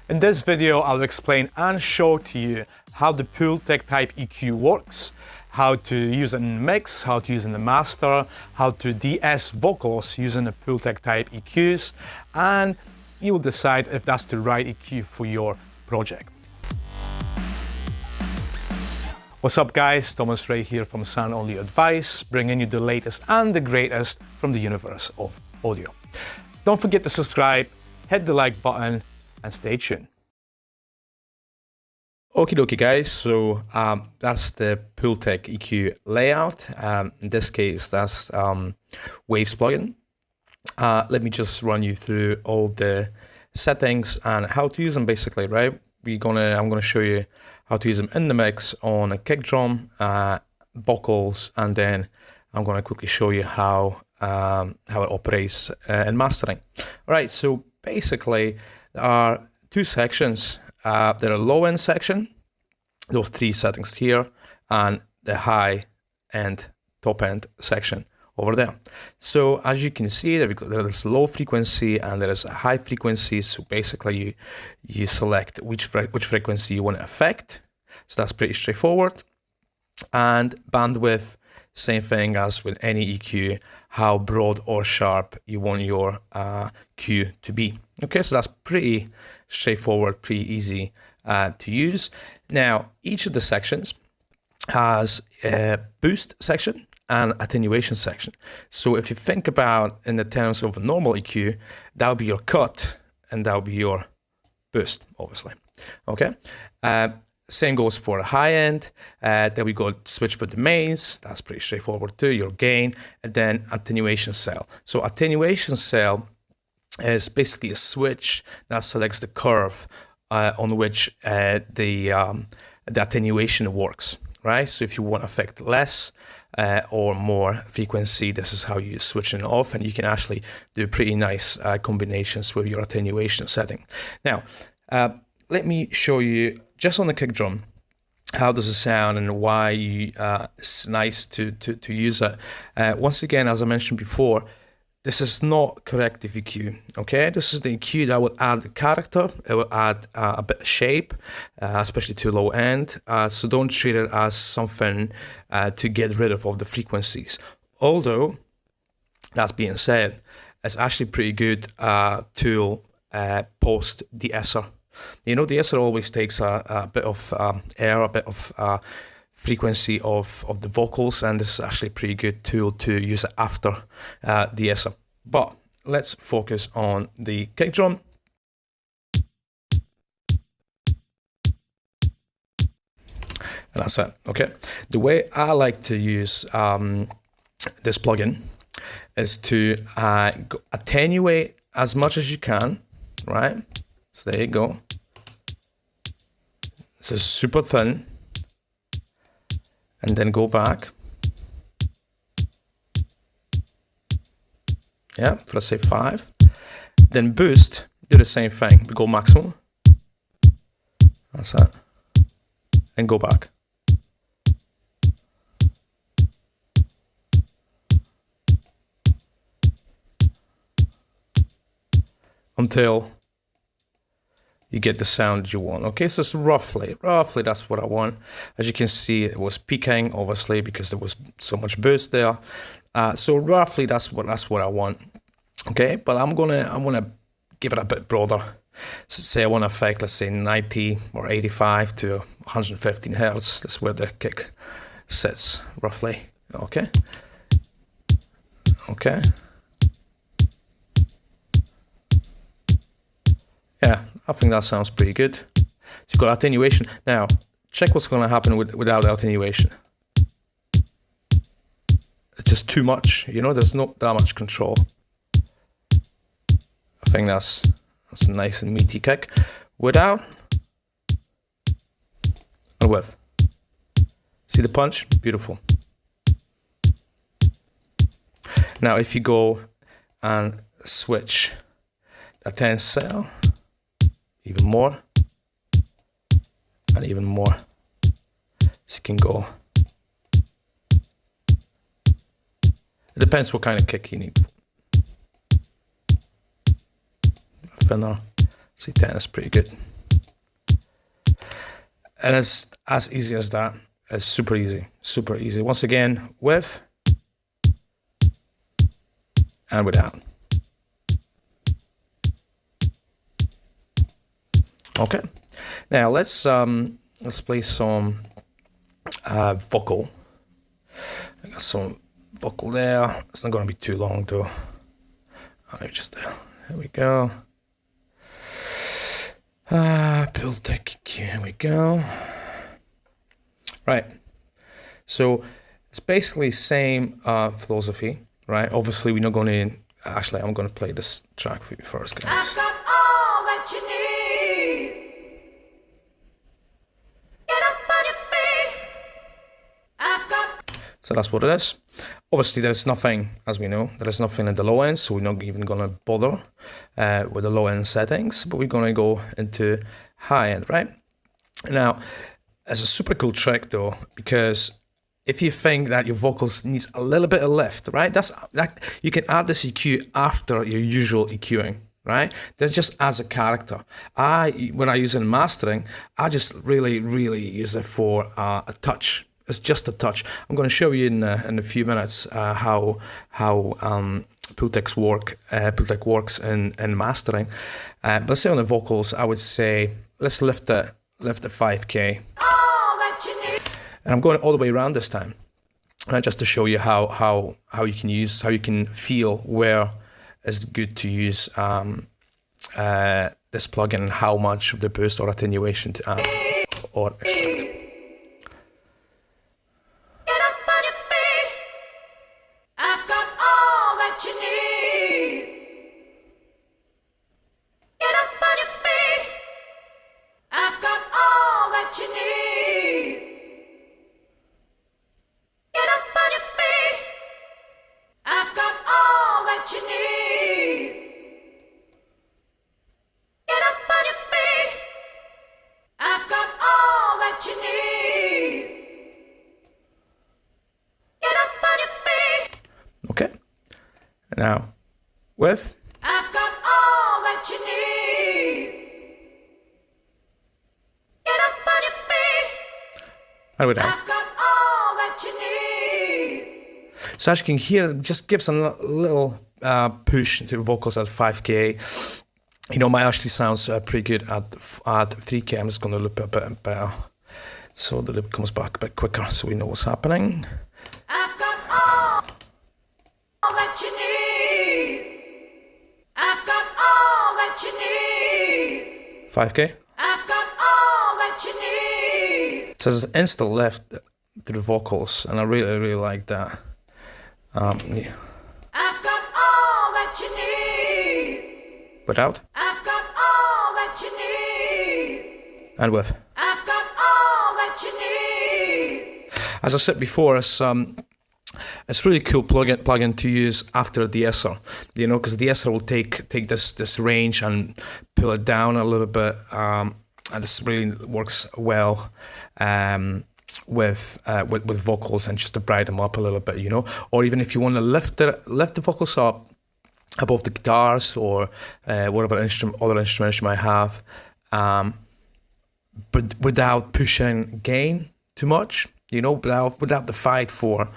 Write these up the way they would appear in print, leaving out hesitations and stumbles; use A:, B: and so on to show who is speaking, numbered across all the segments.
A: In this video, I'll explain and show to you how the Pultec Type EQ works, how to use it in the mix, how to use it in the master, how to de-ess vocals using the Pultec Type EQs, and you will decide if that's the right EQ for your project. What's up guys, Thomas Ray here from Sound Only Advice, bringing you the latest and the greatest from the universe of audio. Don't forget to subscribe, hit the like button, and stay tuned. Okie dokie guys, so that's the Pultec EQ layout. In this case, that's Waves plugin. Let me just run you through all the settings and how to use them basically, right? I'm gonna show you how to use them in the mix on a kick drum, vocals, and then I'm gonna quickly show you how it operates in mastering. All right, so basically there are two sections. There are low end section, those three settings here, and the high end, top end section over there. So as you can see, there is low frequency and there is a high frequency. So basically you select which frequency you want to affect. So that's pretty straightforward. And bandwidth, same thing as with any EQ, how broad or sharp you want your Q to be. Okay, so that's pretty straightforward, pretty easy to use. Now, each of the sections has a boost section and attenuation section. So if you think about in the terms of a normal EQ, that would be your cut and that would be your boost, obviously. Okay. Same goes for a high end. Then we go switch for domains. That's pretty straightforward too. Your gain, and then attenuation cell. So attenuation cell is basically a switch that selects the curve on which the attenuation works, right? So if you want to affect less or more frequency, this is how you switch it off, and you can actually do pretty nice combinations with your attenuation setting. Now, let me show you just on the kick drum how does it sound and why it's nice to use it. Once again, as I mentioned before, this is not corrective EQ, okay? This is the EQ that will add character, it will add a bit of shape, especially to low end. So don't treat it as something to get rid of the frequencies. Although, that being said, it's actually pretty good tool post de-esser. You know, de-esser always takes a bit of air, a bit of frequency of the vocals, and this is actually a pretty good tool to use it after de-esser. But let's focus on the kick drum. And that's it, okay? The way I like to use this plugin is to attenuate as much as you can, right? So there you go. So super thin, and then go back. Yeah, for let's say 5. Then boost, do the same thing. Go maximum. That's that. And go back. Until you get the sound you want. Okay, so it's roughly that's what I want. As you can see, it was peaking, obviously, because there was so much boost there. So roughly that's what I want. Okay, but I'm gonna give it a bit broader. So say I want to affect, let's say 90 or 85 to 115 hertz. That's where the kick sits roughly. Okay. Okay. Yeah, I think that sounds pretty good. So you've got attenuation. Now, check what's going to happen without attenuation. It's just too much, you know, there's not that much control. I think that's a nice and meaty kick. Without and with. See the punch? Beautiful. Now, if you go and switch the 10 cell, even more, and even more. So you can go. It depends what kind of kick you need. Thinner, C10 is pretty good. And it's as easy as that. It's super easy, super easy. Once again, with and without. Okay, now let's play some vocal. I got some vocal there. It's not going to be too long though. Just there. Here we go. Pultec EQ. Here we go. Right. So it's basically same philosophy, right? Obviously, we're not going to. Actually, I'm going to play this track for you first, guys.
B: I've got all that you need. Get up on your feet. I've got.
A: So that's what it is. Obviously, there's nothing, as we know, there is nothing in the low end, so we're not even going to bother with the low end settings, but we're going to go into high end, right? Now, it's a super cool trick though, because if you think that your vocals needs a little bit of lift, right? That you can add this EQ after your usual EQing, right? That just adds a character. When I use it in mastering, I just really use it for a touch. It's just a touch. I'm going to show you in a few minutes how Pultec works in mastering. But let's say on the vocals, I would say let's lift it 5K. And I'm going all the way around this time, just to show you how you can feel where it's good to use this plugin and how much of the boost or attenuation to add or extract.
B: Get up on your feet. I've got all that you need. Get up on your feet. I've got all that you need. Get up on your feet. I've got all that you need. Get up on your feet. I've got all that you need. Get up on your feet.
A: Okay. Now, with.
B: I've got all that you need. Get up on your feet.
A: And without.
B: I've got all that you need.
A: So as you can hear, it just gives a little push to vocals at 5K. You know, my actually sounds pretty good at 3K. I'm just going to loop a bit better, so the loop comes back a bit quicker, so we know what's happening.
B: I've got all that you need. I've got all that you need.
A: 5K.
B: I've got all that you need.
A: So there's instant lift to the vocals, and I really like that. Yeah.
B: I've got all that you need.
A: Without.
B: I've got all that you need.
A: And with.
B: I've got all that you need.
A: As I said before, it's really cool plugin to use after a de-esser, you know, because the de-esser will take this range and pull it down a little bit, and this really works well with vocals and just to brighten them up a little bit, you know. Or even if you want to lift the vocals up above the guitars or whatever other instruments you might have, but without pushing gain too much, you know, without the fight for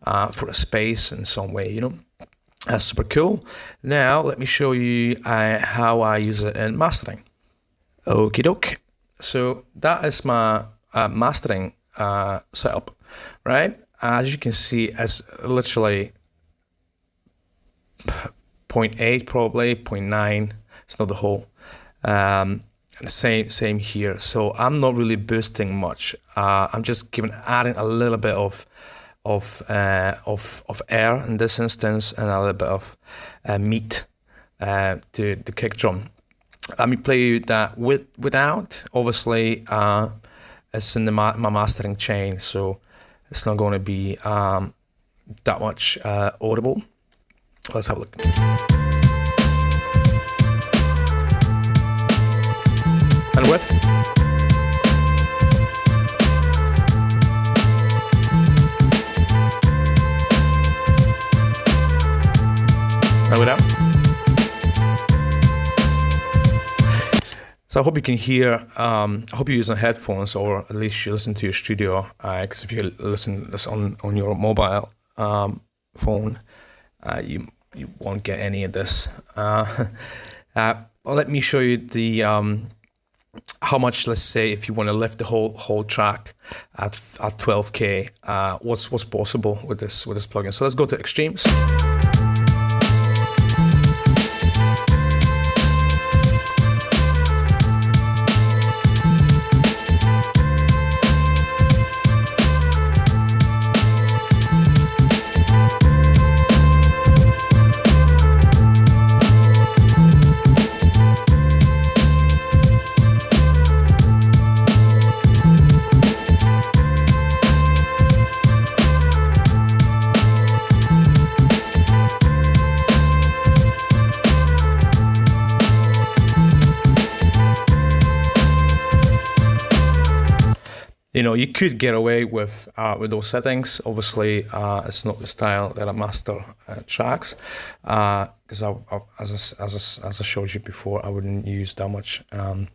A: a space in some way, you know. That's super cool. Now let me show you how I use it in mastering. Okie doke. So that is my mastering setup, right? As you can see, it's literally 0.8, probably 0.9. It's not the whole. Same here. So I'm not really boosting much. I'm just adding a little bit of air in this instance, and a little bit of meat to the kick drum. Let me play you that without. Obviously, it's in my mastering chain, so it's not going to be that much audible. Let's have a look. And with. And without. So I hope you can hear, I hope you're using headphones, or at least you listen to your studio, because if you listen this on your mobile phone, you won't get any of this. Well, let me show you the how much, let's say, if you want to lift the whole track at 12K, what's possible with this plugin. So let's go to extremes. You know, you could get away with those settings. Obviously, it's not the style that I master tracks, because as I showed you before, I wouldn't use that much of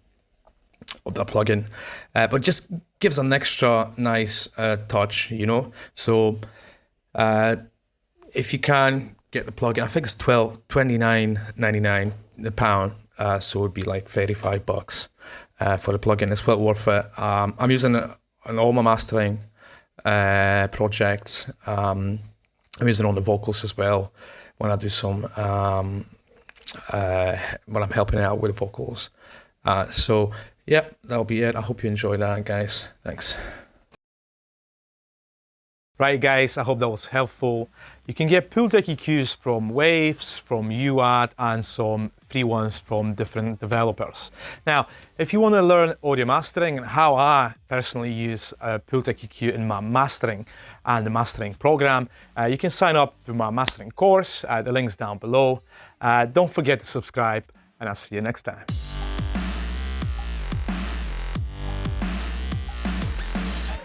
A: that plugin, but just gives an extra nice touch, you know. So if you can get the plugin, I think it's £29.99 the pound, so it would be like $35 for the plugin. It's well worth it. I'm using it on all my mastering projects. I'm using it on the vocals as well when I do some when I'm helping out with the vocals. So yeah, that'll be it. I hope you enjoyed that, guys. Thanks. Right, guys, I hope that was helpful. You can get Pultec EQs from Waves, from UAD, and some free ones from different developers. Now, if you want to learn audio mastering and how I personally use Pultec EQ in my mastering and the mastering program, you can sign up to my mastering course. The link's down below. Don't forget to subscribe, and I'll see you next time.